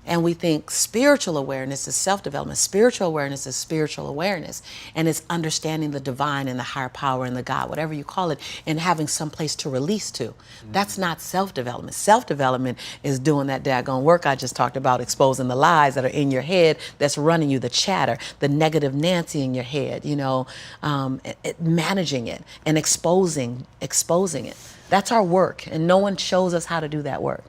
And we think spiritual awareness is self-development. Spiritual awareness is spiritual awareness. And it's understanding the divine and the higher power and the God, whatever you call it, and having some place to release to. That's not self-development. Self-development is doing that daggone work I just talked about, exposing the lies that are in your head that's running you, the chatter, the negative Nancy in your head, you know, managing it and exposing it. That's our work, and no one shows us how to do that work.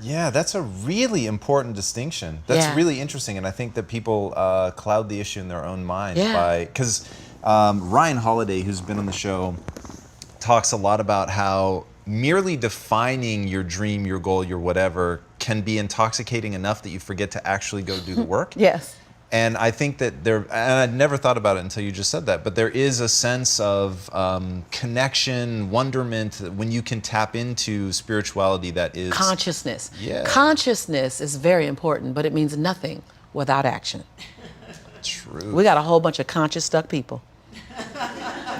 Yeah, that's a really important distinction. That's really interesting, and I think that people cloud the issue in their own mind by, because Ryan Holiday, who's been on the show, talks a lot about how merely defining your dream, your goal, your whatever can be intoxicating enough that you forget to actually go do the work. Yes. And I think that and I'd never thought about it until you just said that, but there is a sense of connection, wonderment, when you can tap into spirituality that is... Consciousness. Yeah. Consciousness is very important, but it means nothing without action. True. We got a whole bunch of conscious stuck people.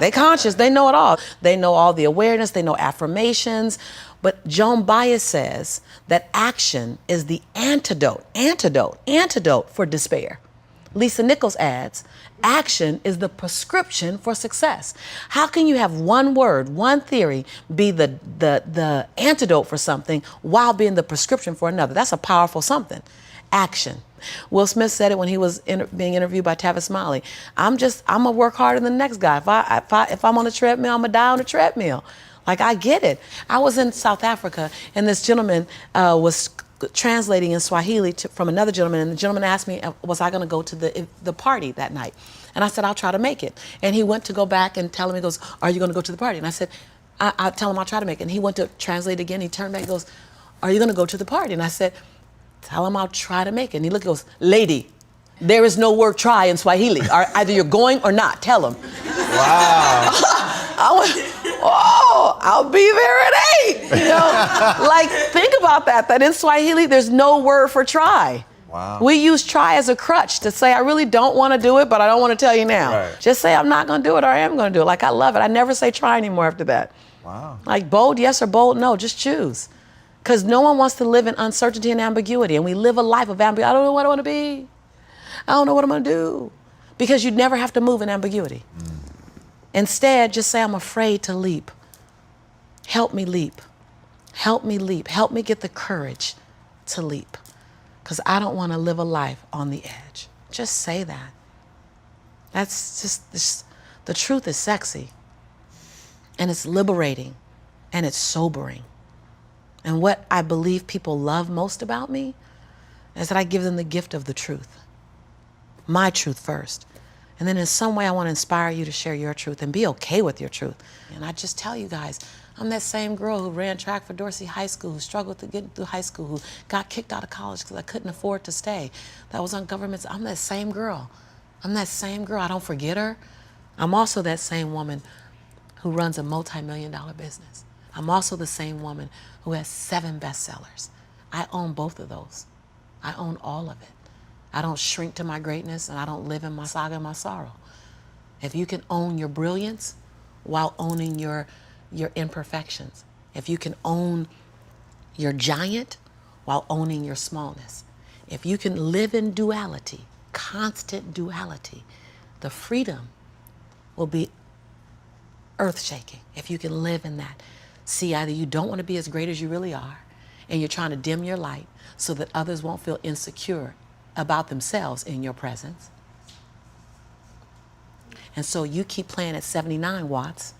They conscious, they know it all. They know all the awareness, they know affirmations, but Joan Baez says that action is the antidote for despair. Lisa Nichols adds, action is the prescription for success. How can you have one word, one theory be the antidote for something while being the prescription for another? That's a powerful something. Action. Will Smith said it when he was being interviewed by Tavis Smiley. I'm gonna work harder than the next guy. If I'm on a treadmill, I'm gonna die on a treadmill. Like, I get it. I was in South Africa, and this gentleman was translating in Swahili from another gentleman, and the gentleman asked me, was I going to go to the party that night? And I said, I'll try to make it. And he went to go back and tell him, he goes, are you going to go to the party? And I said, I'll tell him I'll try to make it. And he went to translate again. He turned back and goes, are you going to go to the party? And I said, tell him I'll try to make it. And he looked and goes, lady, there is no word try in Swahili. Either you're going or not. Tell him. Wow. I went, oh, I'll be there at 8. You know, like, think about that in Swahili, there's no word for try. Wow. We use try as a crutch to say, I really don't want to do it, but I don't want to tell you now. Right. Just say, I'm not going to do it, or I am going to do it. Like, I love it. I never say try anymore after that. Wow. Like, bold yes or bold no, just choose. Because no one wants to live in uncertainty and ambiguity. And we live a life of ambiguity. I don't know what I want to be. I don't know what I'm going to do. Because you never have to move in ambiguity. Instead, just say, I'm afraid to leap. Help me leap. Help me leap. Help me get the courage to leap. Because I don't want to live a life on the edge. Just say that. That's just, the truth is sexy. And it's liberating. And it's sobering. And what I believe people love most about me is that I give them the gift of the truth. My truth first. And then in some way I want to inspire you to share your truth and be okay with your truth. And I just tell you guys, I'm that same girl who ran track for Dorsey High School, who struggled to get through high school, who got kicked out of college because I couldn't afford to stay. That was on government. I'm that same girl. I'm that same girl. I don't forget her. I'm also that same woman who runs a multi-million-dollar business. I'm also the same woman who has 7 bestsellers. I own both of those. I own all of it. I don't shrink to my greatness, and I don't live in my saga and my sorrow. If you can own your brilliance while owning your imperfections, if you can own your giant while owning your smallness, if you can live in duality, constant duality, the freedom will be earth-shaking if you can live in that. See, either you don't want to be as great as you really are, and you're trying to dim your light so that others won't feel insecure about themselves in your presence. And so you keep playing at 79 watts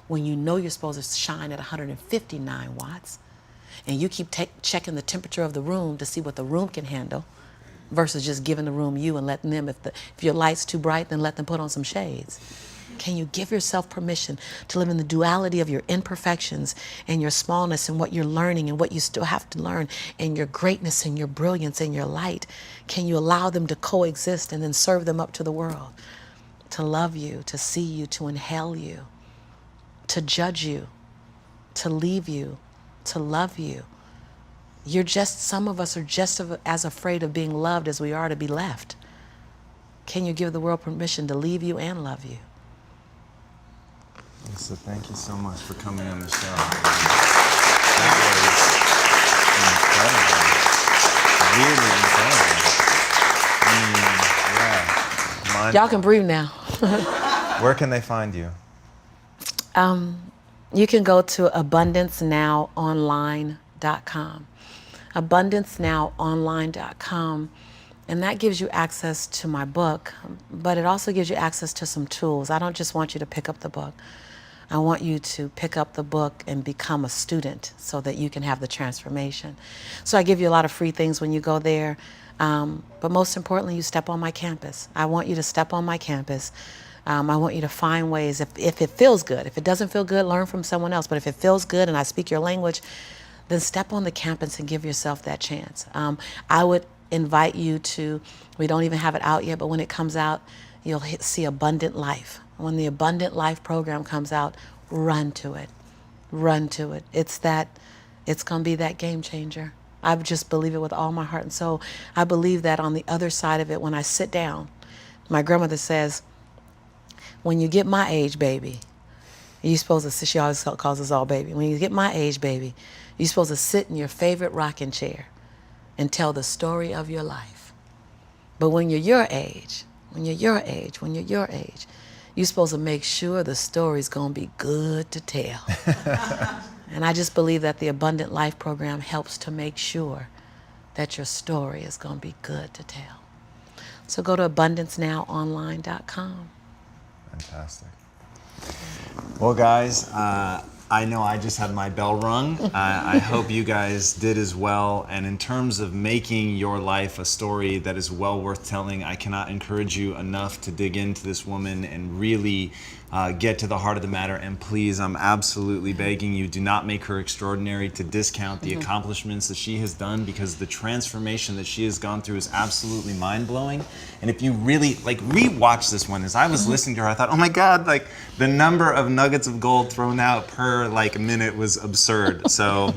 when you know you're supposed to shine at 159 watts. And you keep checking the temperature of the room to see what the room can handle versus just giving the room you and letting them, if your light's too bright, then let them put on some shades. Can you give yourself permission to live in the duality of your imperfections and your smallness and what you're learning and what you still have to learn and your greatness and your brilliance and your light? Can you allow them to coexist and then serve them up to the world? To love you, to see you, to inhale you, to judge you, to leave you, to love you. Some of us are just as afraid of being loved as we are to be left. Can you give the world permission to leave you and love you? Lisa, thank you so much for coming on the show. That was incredible. Really incredible. I mean, yeah. Y'all can breathe now. Where can they find you? You can go to abundancenowonline.com. abundancenowonline.com. And that gives you access to my book, but it also gives you access to some tools. I don't just want you to pick up the book. I want you to pick up the book and become a student so that you can have the transformation. So I give you a lot of free things when you go there. But most importantly, you step on my campus. I want you to step on my campus. I want you to find ways, if it feels good. If it doesn't feel good, learn from someone else. But if it feels good and I speak your language, then step on the campus and give yourself that chance. I would invite you to, we don't even have it out yet, but when it comes out, you'll see Abundant Life. When the Abundant Life program comes out, run to it. Run to it. It's going to be that game changer. I just believe it with all my heart and soul. I believe that on the other side of it, when I sit down, my grandmother says, when you get my age, baby, you're supposed to, she always calls us all baby. When you get my age, baby, you're supposed to sit in your favorite rocking chair and tell the story of your life. But when you're your age, you're supposed to make sure the story's gonna be good to tell. And I just believe that the Abundant Life program helps to make sure that your story is gonna be good to tell. So go to abundancenowonline.com. Fantastic. Well, guys, I know I just had my bell rung. I hope you guys did as well. And in terms of making your life a story that is well worth telling, I cannot encourage you enough to dig into this woman and really get to the heart of the matter. And please, I'm absolutely begging you, do not make her extraordinary, to discount the accomplishments that she has done, because the transformation that she has gone through is absolutely mind-blowing. And if you really, re-watch this one, as I was listening to her, I thought, oh my God, the number of nuggets of gold thrown out per, minute was absurd. So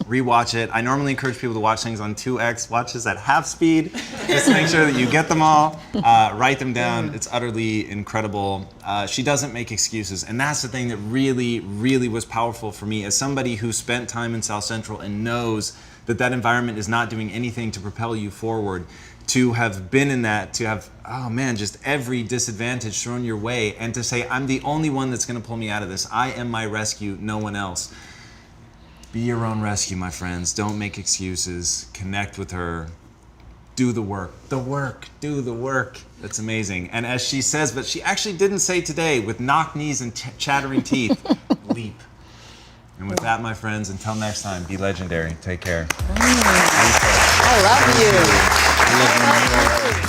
rewatch it. I normally encourage people to watch things on 2x. Watch this at half speed, just to make sure that you get them all. Write them down. It's utterly incredible. She doesn't make excuses, and that's the thing that really, really was powerful for me as somebody who spent time in South Central and knows that that environment is not doing anything to propel you forward. To have been in that, to have, oh man, just every disadvantage thrown your way, and to say, I'm the only one that's going to pull me out of this. I am my rescue, no one else. Be your own rescue, my friends. Don't make excuses. Connect with her. Do the work. Do the work. That's amazing. And as she says, but she actually didn't say today, with knock knees and chattering teeth, leap. And with that, my friends, until next time, be legendary. Take care. I love you. I love you.